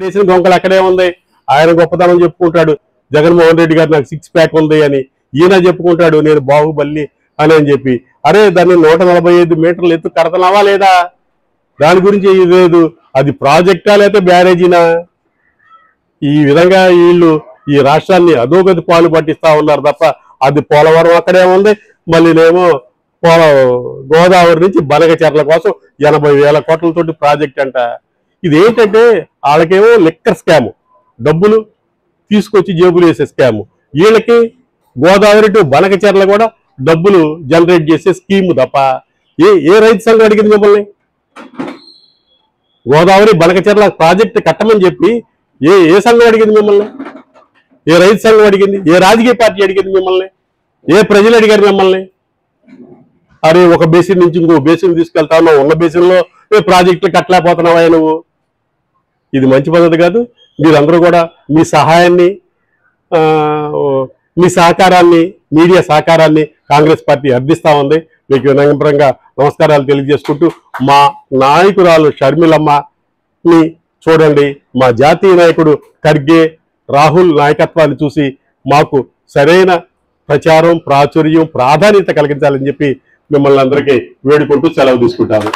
వేసిన గొంకలు అక్కడే ఉంది. ఆయన గొప్పతనం చెప్పుకుంటాడు, జగన్మోహన్ రెడ్డి గారు నాకు 6 ప్యాక్ ఉంది అని. ఈయన చెప్పుకుంటాడు నేను బాహుబలి అని చెప్పి. అరే దాన్ని 145 మీటర్లు ఎత్తు కడతనావా లేదా? దాని గురించి ఇది లేదు. అది ప్రాజెక్టా లేకపోతే బ్యారేజీనా? ఈ విధంగా వీళ్ళు ఈ రాష్ట్రాన్ని అధోగతి పాలు పట్టిస్తా ఉన్నారు తప్ప అది పోలవరం అక్కడే ఉంది. మళ్ళీనేమో గోదావరి నుంచి బనగచెర్ల కోసం 80,000 కోట్లతోటి ప్రాజెక్ట్ అంట. ఇది ఏంటంటే వాళ్ళకేమో లిక్కర్ స్కాము, డబ్బులు తీసుకొచ్చి జేబులు వేసే స్కాము. వీళ్ళకి గోదావరి టు బనగచెర్ల కూడా డబ్బులు జనరేట్ చేసే స్కీము తప్ప ఏ రైతు సంఘం అడిగింది మిమ్మల్ని? గోదావరి బనగచెర్ల ప్రాజెక్ట్ కట్టమని చెప్పి ఏ సంఘం అడిగింది మిమ్మల్ని? ఏ రైతు సంఘం అడిగింది? ఏ రాజకీయ పార్టీ అడిగింది మిమ్మల్ని? ఏ ప్రజలు అడిగారు మిమ్మల్ని? అరే ఒక బేసిన్ నుంచి ఇంకో బేసిన్ తీసుకెళ్తావు, ఉన్న బేసిన్లో ప్రాజెక్టులు కట్టలేకపోతున్నావా నువ్వు? ఇది మంచి పద్ధతి కాదు. మీరందరూ కూడా మీ సహాయాన్ని, మీ సహకారాన్ని, మీడియా సహకారాన్ని కాంగ్రెస్ పార్టీ అర్థిస్తా ఉంది. మీకు వినమ్రంగా నమస్కారాలు తెలియజేసుకుంటూ, మా నాయకురాలు షర్మిలమ్మని చూడండి, మా జాతీయ నాయకుడు ఖర్గే, రాహుల్ నాయకత్వాన్ని చూసి మాకు సరైన ప్రచారం, ప్రాచుర్యం, ప్రాధాన్యత కలిగించాలని చెప్పి మిమ్మల్ని అందరికీ వేడుకుంటూ సెలవు తీసుకుంటాను.